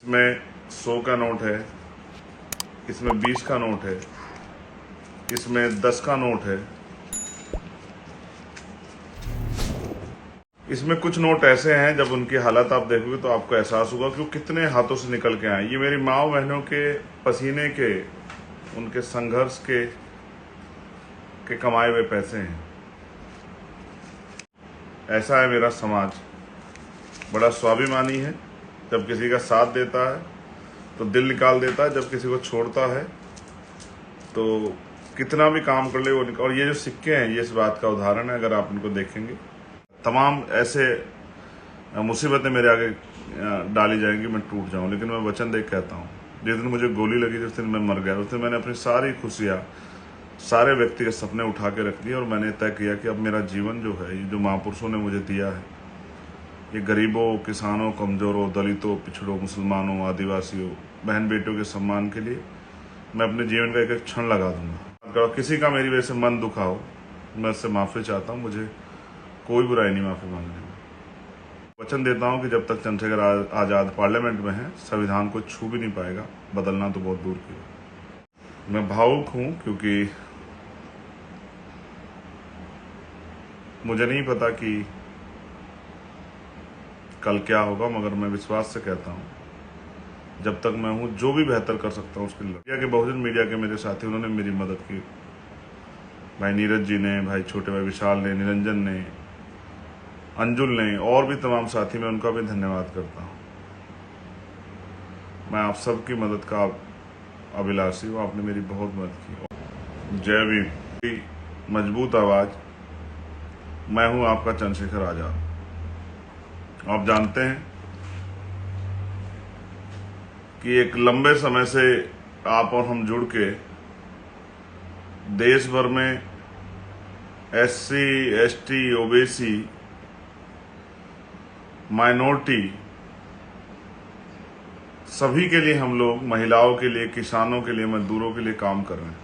इसमें 100 का नोट है, इसमें 20 का नोट है, इसमें 10 का नोट है। इसमें कुछ नोट ऐसे हैं जब उनकी हालत आप देखोगे तो आपको एहसास होगा कि वो कितने हाथों से निकल के आए। ये मेरी माँ बहनों के पसीने के, उनके संघर्ष के कमाए हुए पैसे हैं। ऐसा है मेरा समाज, बड़ा स्वाभिमानी है। जब किसी का साथ देता है तो दिल निकाल देता है, जब किसी को छोड़ता है तो कितना भी काम कर ले वो और ये जो सिक्के हैं ये इस बात का उदाहरण है। अगर आप इनको देखेंगे, तमाम ऐसे मुसीबतें मेरे आगे डाली जाएंगी, मैं टूट जाऊं, लेकिन मैं वचन दे कहता हूं, जिस दिन मुझे गोली लगी, जिस दिन मैं मर गया, उस दिन मैंने अपनी सारी खुशियां, सारे व्यक्तिगत सपने उठा के रख दिए और मैंने तय किया कि अब मेरा जीवन जो है, ये जो महापुरुषों ने मुझे दिया है, ये गरीबों, किसानों, कमजोरों, दलितों, पिछड़ों, मुसलमानों, आदिवासियों, बहन बेटियों के सम्मान के लिए मैं अपने जीवन का एक एक क्षण लगा दूंगा। किसी का मेरी वजह से मन दुखा हो, मैं उससे माफ़ी चाहता हूँ, मुझे कोई बुराई नहीं माफ़ी मांगने में। वचन देता हूँ कि जब तक चंद्रशेखर आज़ाद पार्लियामेंट में है, संविधान को छू भी नहीं पाएगा, बदलना तो बहुत दूर की बात। मैं भावुक हूँ क्योंकि मुझे नहीं पता कि कल क्या होगा, मगर मैं विश्वास से कहता हूँ जब तक मैं हूँ, जो भी बेहतर कर सकता हूँ उसके लिए। मीडिया के, बहुजन मीडिया के मेरे साथी, उन्होंने मेरी मदद की। भाई नीरज जी ने, भाई छोटे भाई विशाल ने, निरंजन ने, अंजुल ने, और भी तमाम साथी, मैं उनका भी धन्यवाद करता हूँ। मैं आप सबकी मदद का अभिलाषी हूँ, आपने मेरी बहुत मदद की। जय भीम, मजबूत आवाज, मैं हूँ आपका चंद्रशेखर आजाद। आप जानते हैं कि एक लंबे समय से आप और हम जुड़ के देश भर में SC, ST, ओबीसी, माइनॉरिटी, सभी के लिए हम लोग, महिलाओं के लिए, किसानों के लिए, मजदूरों के लिए काम कर रहे हैं।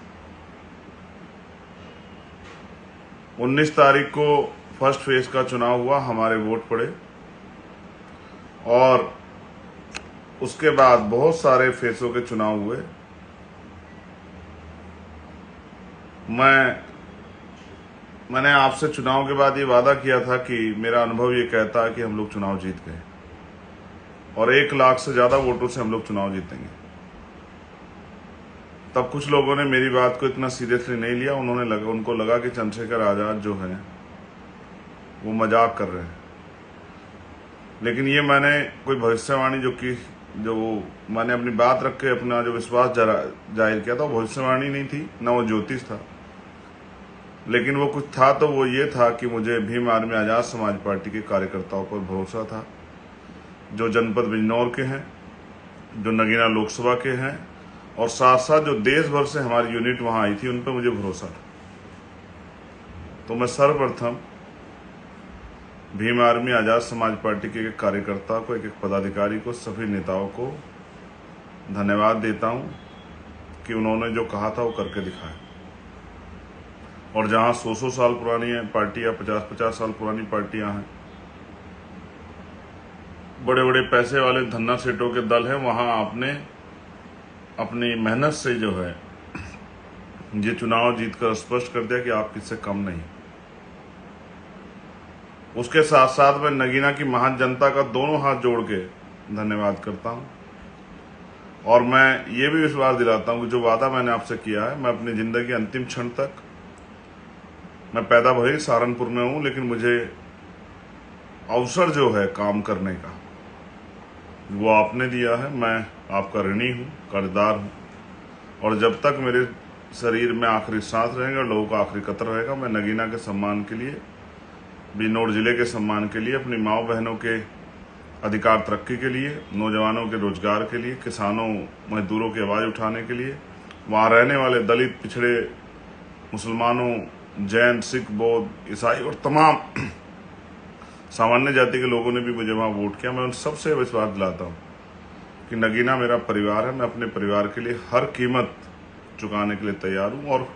19 तारीख को फर्स्ट फेज का चुनाव हुआ, हमारे वोट पड़े और उसके बाद बहुत सारे फेसों के चुनाव हुए। मैंने आपसे चुनाव के बाद ये वादा किया था कि मेरा अनुभव ये कहता है कि हम लोग चुनाव जीत गए और 1 लाख से ज्यादा वोटों से हम लोग चुनाव जीतेंगे। तब कुछ लोगों ने मेरी बात को इतना सीरियसली नहीं लिया, उनको लगा कि चंद्रशेखर आजाद जो है वो मजाक कर रहे हैं। लेकिन ये मैंने कोई भविष्यवाणी जो मैंने अपनी बात रख के अपना जो विश्वास जाहिर किया था, वो भविष्यवाणी नहीं थी, ना वो ज्योतिष था, लेकिन वो कुछ था तो वो ये था कि मुझे भीम आर्मी आजाद समाज पार्टी के कार्यकर्ताओं पर भरोसा था, जो जनपद बिजनौर के हैं, जो नगीना लोकसभा के हैं, और साथ साथ जो देश भर से हमारी यूनिट वहां आई थी, उन पर मुझे भरोसा था। तो मैं सर्वप्रथम भीम आर्मी आजाद समाज पार्टी के एक कार्यकर्ता को, एक पदाधिकारी को, सभी नेताओं को धन्यवाद देता हूं कि उन्होंने जो कहा था वो करके दिखाया। और जहां 100 साल पुरानी पार्टियां, 50 साल पुरानी पार्टियां हैं, बड़े बड़े पैसे वाले धन्ना सेठों के दल हैं, वहां आपने अपनी मेहनत से जो है ये चुनाव जीतकर स्पष्ट कर दिया कि आप किससे कम नहीं। उसके साथ साथ मैं नगीना की महान जनता का दोनों हाथ जोड़ के धन्यवाद करता हूं और मैं ये भी विश्वास दिलाता हूं कि जो वादा मैंने आपसे किया है, मैं अपनी जिंदगी अंतिम क्षण तक, मैं पैदा भले सहारनपुर में हूं, लेकिन मुझे अवसर जो है काम करने का वो आपने दिया है। मैं आपका ऋणी हूं, कर्जदार हूं, और जब तक मेरे शरीर में आखिरी सांस रहेगा, लोगों का आखिरी कतर रहेगा, मैं नगीना के सम्मान के लिए, बिजनौर जिले के सम्मान के लिए, अपनी माओ बहनों के अधिकार तरक्की के लिए, नौजवानों के रोजगार के लिए, किसानों, मजदूरों की आवाज उठाने के लिए, वहां रहने वाले दलित, पिछड़े, मुसलमानों, जैन, सिख, बौद्ध, ईसाई और तमाम सामान्य जाति के लोगों ने भी मुझे वहां वोट किया। मैं उन सबसे विश्वास दिलाता हूं कि नगीना मेरा परिवार है, मैं अपने परिवार के लिए हर कीमत चुकाने के लिए तैयार हूं और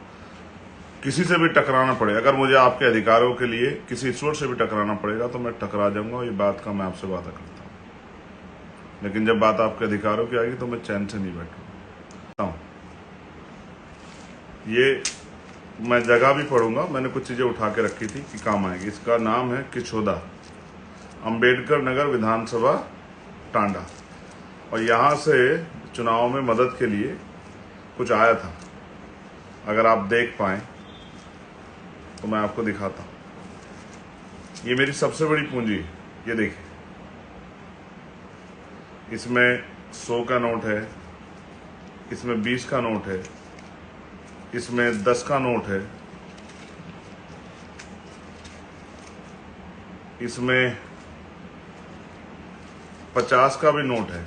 किसी से भी टकराना पड़े, अगर मुझे आपके अधिकारों के लिए किसी ईश्वर से भी टकराना पड़ेगा तो मैं टकरा जाऊंगा। ये बात का मैं आपसे वादा करता हूं। लेकिन जब बात आपके अधिकारों की आएगी तो मैं चैन से नहीं बैठूंगा। ये मैं जगह भी पढ़ूंगा, मैंने कुछ चीज़ें उठा के रखी थी कि काम आएगी। इसका नाम है किचोदा, अंबेडकर नगर विधानसभा, टांडा। और यहाँ से चुनाव में मदद के लिए कुछ आया था, अगर आप देख पाएँ तो मैं आपको दिखाता हूँ। ये मेरी सबसे बड़ी पूंजी है, ये देखिए। इसमें 100 का नोट है, इसमें 20 का नोट है, इसमें 10 का नोट है, इसमें 50 का भी नोट है।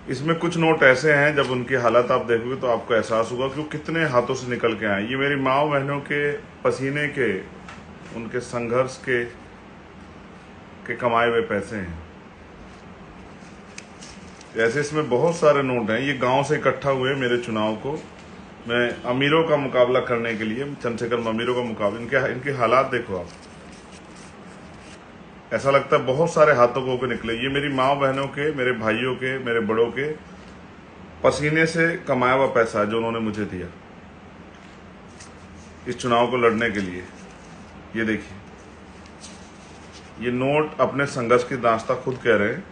इसमें कुछ नोट ऐसे हैं जब उनकी हालत आप देखोगे तो आपको एहसास होगा कि वो कितने हाथों से निकल के आए। ये मेरी माँ बहनों के पसीने के, उनके संघर्ष के कमाए हुए पैसे हैं। ऐसे इसमें बहुत सारे नोट हैं। ये गांव से इकट्ठा हुए मेरे चुनाव को मैं अमीरों का मुकाबला करने के लिए, चंद्रशेखर अमीरों का मुकाबला, इनके हालात देखो आप, ऐसा लगता है बहुत सारे हाथों को निकले। ये मेरी माँ बहनों के, मेरे भाइयों के, मेरे बड़ों के पसीने से कमाया हुआ पैसा है जो उन्होंने मुझे दिया इस चुनाव को लड़ने के लिए। ये देखिए, ये नोट अपने संघर्ष की दास्तां खुद कह रहे हैं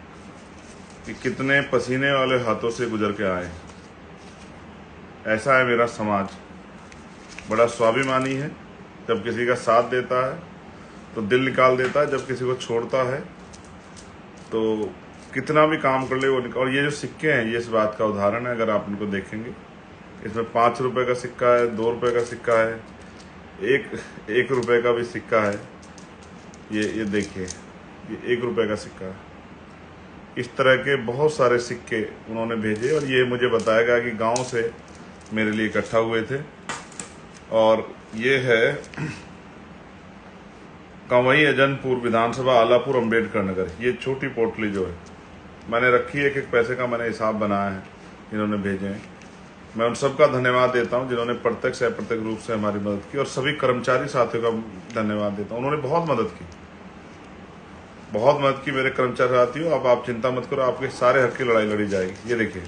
कि कितने पसीने वाले हाथों से गुजर के आए। ऐसा है मेरा समाज, बड़ा स्वाभिमानी है। जब किसी का साथ देता है तो दिल निकाल देता है, जब किसी को छोड़ता है तो कितना भी काम कर ले वो और ये जो सिक्के हैं ये इस बात का उदाहरण है। अगर आप इनको देखेंगे, इसमें 5 रुपए का सिक्का है, 2 रुपए का सिक्का है, एक रुपए का भी सिक्का है। ये देखिए, ये 1 रुपए का सिक्का है। इस तरह के बहुत सारे सिक्के उन्होंने भेजे और ये मुझे बताया गया कि गांव से मेरे लिए इकट्ठा हुए थे। और ये है कंवई अजनपुर विधानसभा, आलापुर, अंबेडकर नगर। ये छोटी पोटली जो है मैंने रखी है, एक पैसे का मैंने हिसाब बनाया है, इन्होंने भेजे हैं। मैं उन सबका धन्यवाद देता हूं जिन्होंने प्रत्यक्ष या अप्रत्यक्ष रूप से हमारी मदद की, और सभी कर्मचारी साथियों का धन्यवाद देता हूं। उन्होंने बहुत मदद की, बहुत मदद की मेरे कर्मचारी साथियों। अब आप चिंता मत करो, आपके सारे हक की लड़ाई लड़ी जाएगी। ये देखिए,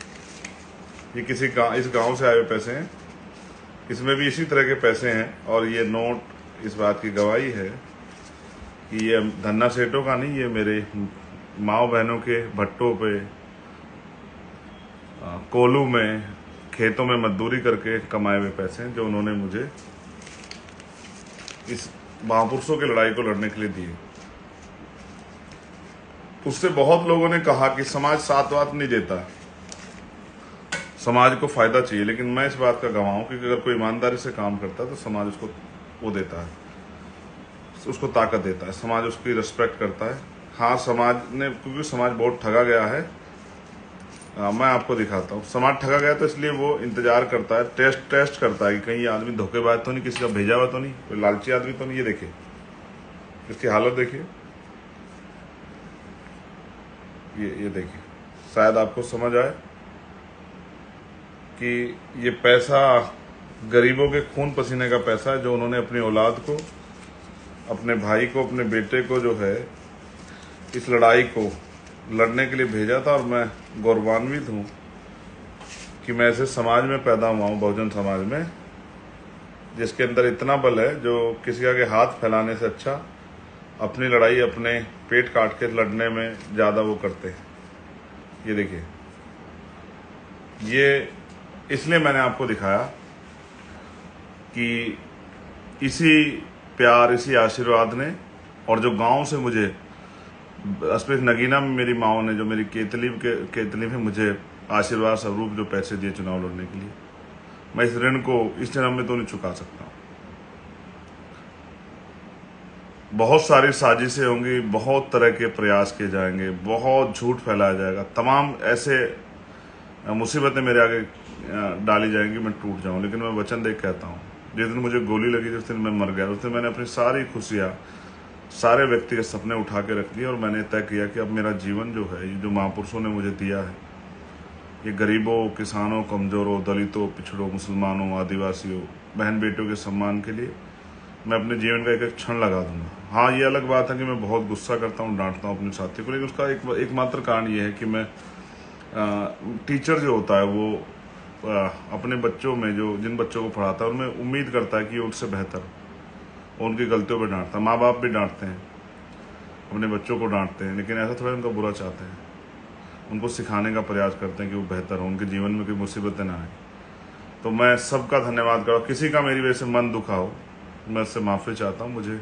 ये किसी इस गाँव से आए हुए पैसे हैं, इसमें भी इसी तरह के पैसे हैं। और ये नोट इस बात की गवाही है कि ये धन्ना सेठों का नहीं, ये मेरे माँ बहनों के भट्टों पे, कोलू में, खेतों में मजदूरी करके कमाए हुए पैसे हैं जो उन्होंने मुझे इस महापुरुषों की लड़ाई को लड़ने के लिए दिए। उससे बहुत लोगों ने कहा कि समाज साथ वात नहीं देता, समाज को फायदा चाहिए, लेकिन मैं इस बात का गवाह हूं कि अगर कोई ईमानदारी से काम करता है तो समाज उसको वो देता है, उसको ताकत देता है, समाज उसकी रिस्पेक्ट करता है। हाँ, समाज ने, क्योंकि समाज बहुत ठगा गया है। मैं आपको दिखाता हूँ, समाज ठगा गया तो इसलिए वो इंतजार करता है, टेस्ट करता है कि कहीं ये आदमी धोखेबाज तो नहीं, किसी का भेजा हुआ तो नहीं, कोई लालची आदमी तो नहीं। ये देखिए, इसकी हालत देखिए, ये देखिए। शायद आपको समझ आए कि ये पैसा गरीबों के खून पसीने का पैसा है जो उन्होंने अपनी औलाद को, अपने भाई को, अपने बेटे को जो है इस लड़ाई को लड़ने के लिए भेजा था। और मैं गौरवान्वित हूँ कि मैं ऐसे समाज में पैदा हुआ हूँ, बहुजन समाज में, जिसके अंदर इतना बल है जो किसी के हाथ फैलाने से अच्छा अपनी लड़ाई अपने पेट काट के लड़ने में ज़्यादा वो करते हैं। ये देखिए, ये इसलिए मैंने आपको दिखाया कि इसी प्यार, इसी आशीर्वाद ने, और जो गांव से मुझे स्पेशल नगीना में मेरी माओ ने, जो मेरी केतली में मुझे आशीर्वाद स्वरूप जो पैसे दिए चुनाव लड़ने के लिए, मैं इस ऋण को इस जन्म में तो नहीं चुका सकता। बहुत सारी साजिशें होंगी, बहुत तरह के प्रयास किए जाएंगे, बहुत झूठ फैलाया जाएगा, तमाम ऐसे मुसीबतें मेरे आगे डाली जाएंगी, मैं टूट जाऊं। लेकिन मैं वचन देख कहता हूं, जिस दिन मुझे गोली लगी, जिस दिन मैं मर गया, उस दिन मैंने अपनी सारी खुशियां, सारे व्यक्तिगत सपने उठा के रख दिए और मैंने तय किया कि अब मेरा जीवन जो है, ये जो महापुरुषों ने मुझे दिया है, ये गरीबों, किसानों, कमजोरों, दलितों, पिछड़ों, मुसलमानों, आदिवासियों, बहन बेटियों के सम्मान के लिए मैं अपने जीवन का एक एक क्षण लगा दूंगा। हाँ, ये अलग बात है कि मैं बहुत गुस्सा करता हूँ, डांटता हूँ अपने साथी को, लेकिन उसका एकमात्र कारण ये है कि मैं टीचर जो होता है वो अपने बच्चों में जो जिन बच्चों को पढ़ाता है उनमें उम्मीद करता है कि उनसे बेहतर और उनकी गलतियों पर डांटता है। माँ बाप भी डांटते हैं, अपने बच्चों को डांटते हैं, लेकिन ऐसा थोड़ा उनका बुरा चाहते हैं, उनको सिखाने का प्रयास करते हैं कि वो बेहतर हो, उनके जीवन में कोई मुसीबतें ना आए। तो मैं सबका धन्यवाद करूँ। किसी का मेरी वजह से मन दुखा हो, मैं उससे माफ़ी चाहता हूँ। मुझे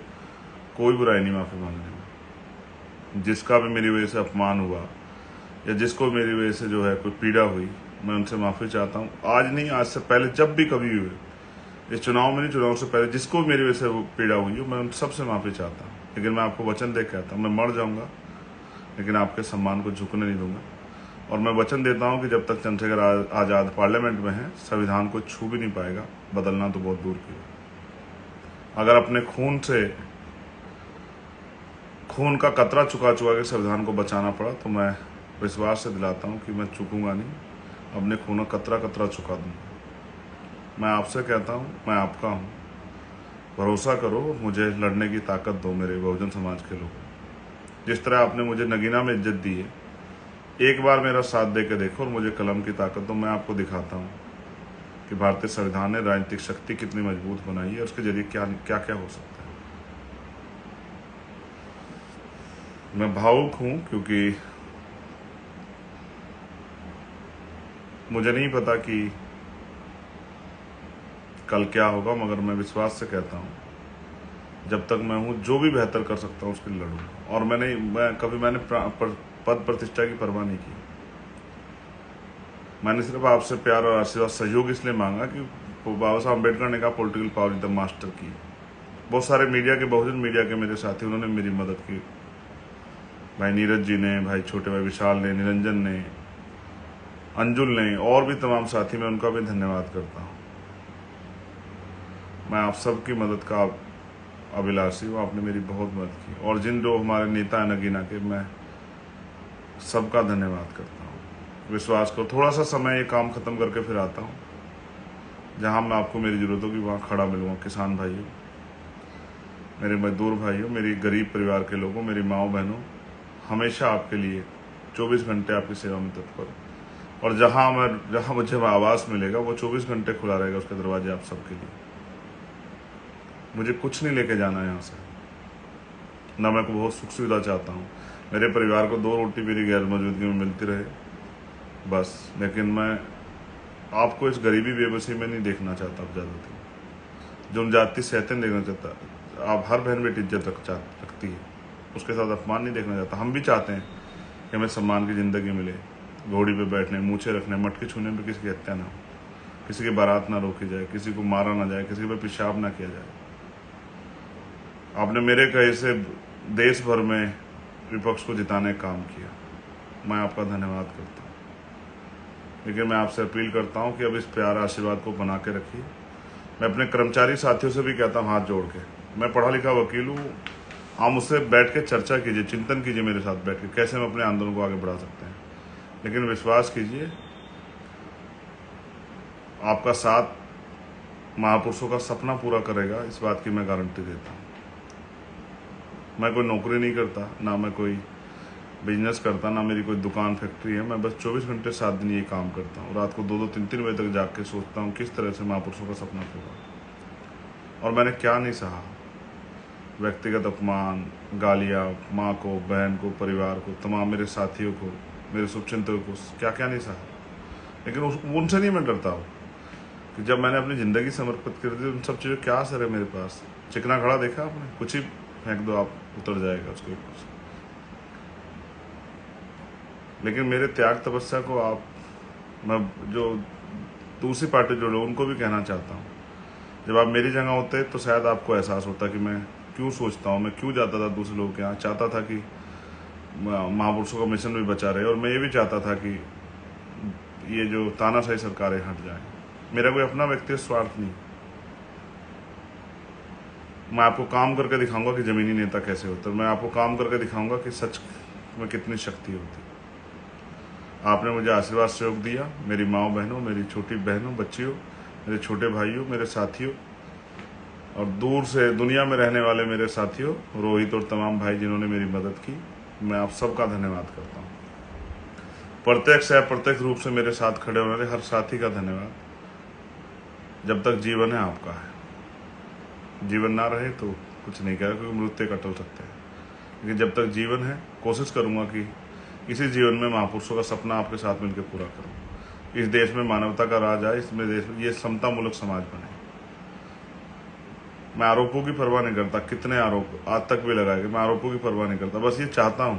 कोई बुराई नहीं माफ़ी मांगने में। जिसका भी मेरी वजह से अपमान हुआ या जिसको मेरी वजह से जो है कोई पीड़ा हुई, मैं उनसे माफ़ी चाहता हूँ। आज नहीं, आज से पहले जब भी कभी हुए, इस चुनाव में नहीं, चुनाव से पहले जिसको मेरी वजह से वो पीड़ा हुई हो, मैं उन सबसे माफ़ी चाहता हूँ। लेकिन मैं आपको वचन दे के आता हूँ, मैं मर जाऊँगा लेकिन आपके सम्मान को झुकने नहीं दूंगा। और मैं वचन देता हूं कि जब तक चंद्रशेखर आज़ाद पार्लियामेंट में है, संविधान को छू भी नहीं पाएगा, बदलना तो बहुत दूर की है। अगर अपने खून का कतरा चुका के संविधान को बचाना पड़ा, तो मैं विश्वास से दिलाता हूं कि मैं चूकूंगा नहीं, अपने खून का कतरा चुका दूंगा। मैं आपसे कहता हूं, मैं आपका हूं, भरोसा करो, मुझे लड़ने की ताकत दो मेरे बहुजन समाज के लोगों। जिस तरह आपने मुझे नगीना में इज्जत दी है, एक बार मेरा साथ दे के देखो और मुझे कलम की ताकत दो। मैं आपको दिखाता हूँ कि भारतीय संविधान ने राजनीतिक शक्ति कितनी मजबूत बनाई है, उसके जरिए क्या क्या क्या हो सकता है। मैं भावुक हूँ क्योंकि मुझे नहीं पता कि कल क्या होगा, मगर मैं विश्वास से कहता हूँ, जब तक मैं हूँ, जो भी बेहतर कर सकता हूँ उसके लिए लड़ूंगा। और मैंने पद प्रतिष्ठा की परवाह नहीं की। मैंने सिर्फ आपसे प्यार और आशीर्वाद, सहयोग इसलिए मांगा कि बाबा साहब अम्बेडकर ने कहा political power is the master की। बहुत सारे बहुजन मीडिया के मेरे साथी, उन्होंने मेरी मदद की। भाई नीरज जी ने, भाई छोटे भाई विशाल ने, निरंजन ने, अंजुल ने, और भी तमाम साथी, मैं उनका भी धन्यवाद करता हूँ। मैं आप सबकी मदद का अभिलाषी हूँ, आपने मेरी बहुत मदद की। और जो हमारे नेता है नगीना के, मैं सबका धन्यवाद करता हूँ। विश्वास करो, थोड़ा सा समय ये काम खत्म करके फिर आता हूँ, जहाँ मैं आपको मेरी जरूरत होगी वहाँ खड़ा मिलूँगा। किसान भाइयों, मेरे मजदूर भाइयों, मेरी गरीब परिवार के लोगों, मेरी माँओं बहनों, हमेशा आपके लिए 24 घंटे आपकी सेवा में तत्पर। और जहाँ मुझे आवास मिलेगा वो 24 घंटे खुला रहेगा, उसके दरवाजे आप सबके लिए। मुझे कुछ नहीं लेके जाना है यहाँ से, ना मैं को बहुत सुख सुविधा चाहता हूँ। मेरे परिवार को 2 रोटी मेरी गैर मौजूदगी में मिलती रहे बस। लेकिन मैं आपको इस गरीबी बेबसी में नहीं देखना चाहता। अब ज़्यादा जो जाति सहते देखना चाहता। आप हर बहन बेटी इज्जत रखती है, उसके साथ अपमान नहीं देखना चाहता। हम भी चाहते हैं कि हमें सम्मान की ज़िंदगी मिले, घोड़ी पे बैठने, मूछे रखने, मटके छूने में किसी की हत्या ना हो, किसी की बारात ना रोकी जाए, किसी को मारा ना जाए, किसी पर पेशाब ना किया जाए। आपने मेरे कहे से देश भर में विपक्ष को जिताने का काम किया, मैं आपका धन्यवाद करता हूँ। लेकिन मैं आपसे अपील करता हूं कि अब इस प्यार आशीर्वाद को बना के रखिए। मैं अपने कर्मचारी साथियों से भी कहता हूं, हाथ जोड़ के, मैं पढ़ा लिखा वकील हूँ, आप मुझसे बैठ के चर्चा कीजिए, चिंतन कीजिए मेरे साथ बैठ के, कैसे हम अपने आंदोलन को आगे बढ़ा सकते हैं। लेकिन विश्वास कीजिए, आपका साथ महापुरुषों का सपना पूरा करेगा, इस बात की मैं गारंटी देता हूँ। मैं कोई नौकरी नहीं करता, ना मैं कोई बिजनेस करता, ना मेरी कोई दुकान फैक्ट्री है। मैं बस 24 घंटे 7 दिन ये काम करता हूँ। रात को 2-2, 3-3 बजे तक जाग के सोचता हूँ किस तरह से महापुरुषों का सपना पूरा। और मैंने क्या नहीं सहा, व्यक्तिगत अपमान, गालियाँ, माँ को, बहन को, परिवार को, तमाम मेरे साथियों को, मेरे शुभचिंतकों को, क्या क्या नहीं सहा। लेकिन उनसे नहीं मैं डरता हूँ कि जब मैंने अपनी ज़िंदगी समर्पित कर दी, उन सब चीज़ों क्या असर है मेरे पास। चिकना खड़ा देखा आपने, कुछ ही फेंक दो, आप उतर जाएगा उसके ऊपर से। लेकिन मेरे त्याग तपस्या को मैं जो दूसरी पार्टी जो लोग, उनको भी कहना चाहता हूँ, जब आप मेरी जगह होते तो शायद आपको एहसास होता कि मैं क्यों सोचता हूँ, मैं क्यों जाता था दूसरे लोगों के यहाँ। चाहता था कि महापुरुषों का मिशन भी बचा रहे, और मैं ये भी चाहता था कि ये जो तानाशाही सरकारें हट जाए। मेरा कोई अपना व्यक्तिगत स्वार्थ नहीं। मैं आपको काम करके दिखाऊंगा कि जमीनी नेता कैसे होता है। मैं आपको काम करके दिखाऊंगा कि सच में कितनी शक्ति होती है। आपने मुझे आशीर्वाद सहयोग दिया, मेरी माँओं बहनों, मेरी छोटी बहनों, बच्चियों, मेरे छोटे भाइयों, मेरे साथियों, और दूर से दुनिया में रहने वाले मेरे साथियों, रोहित और तमाम भाई जिन्होंने मेरी मदद की, मैं आप सबका धन्यवाद करता हूँ। प्रत्यक्ष या अप्रत्यक्ष रूप से मेरे साथ खड़े होने वाले हर साथी का धन्यवाद। जब तक जीवन है आपका है, जीवन ना रहे तो कुछ नहीं कह रहा, क्योंकि मृत्यु कटल सकते हैं। लेकिन जब तक जीवन है कोशिश करूंगा कि इसी जीवन में महापुरुषों का सपना आपके साथ मिलकर पूरा करूं। इस देश में मानवता का राज आए, इसमें देश में ये समता मूलक समाज बने। मैं आरोपों की परवाह नहीं करता, कितने आरोप आज तक भी लगाए गए, मैं आरोपों की परवाह नहीं करता। बस ये चाहता हूं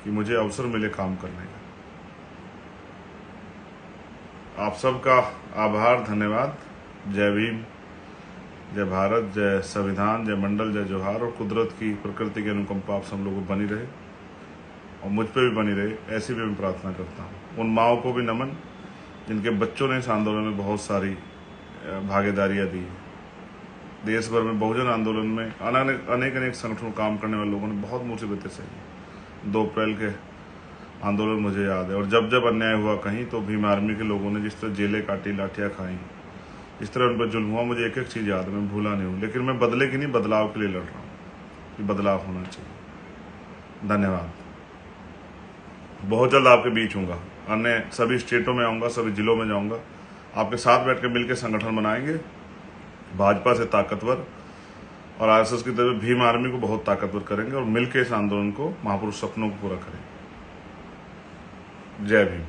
कि मुझे अवसर मिले काम करने का। आप सबका आभार, धन्यवाद। जय भीम, जय भारत, जय संविधान, जय मंडल, जय जोहार। और कुदरत की, प्रकृति की अनुकंपा आप सब लोगों को बनी रहे और मुझ पे भी बनी रहे, ऐसी भी मैं प्रार्थना करता हूँ। उन माओं को भी नमन जिनके बच्चों ने इस आंदोलन में बहुत सारी भागीदारियाँ दी। देश भर में बहुजन आंदोलन में अनेक संगठनों काम करने वाले लोगों ने बहुत मुसीबतें सही। 2 अप्रैल के आंदोलन मुझे याद है, और जब जब अन्याय हुआ कहीं तो भीम आर्मी के लोगों ने जिस तरह जेलें काटी, लाठियाँ खाई, इस तरह उन पर जुल्म हुआ, मुझे एक एक चीज़ याद है, मैं भूला नहीं हूँ। लेकिन मैं बदले की नहीं, बदलाव के लिए लड़ रहा हूँ कि बदलाव होना चाहिए। धन्यवाद। बहुत जल्द आपके बीच हूँगा, अन्य सभी स्टेटों में आऊँगा, सभी जिलों में जाऊँगा, आपके साथ बैठ के मिलकर संगठन बनाएंगे, भाजपा से ताकतवर और आरएसएस की तरह भीम आर्मी को बहुत ताकतवर करेंगे और मिलकर इस आंदोलन को, महापुरुष सपनों को पूरा करेंगे। जय भीम।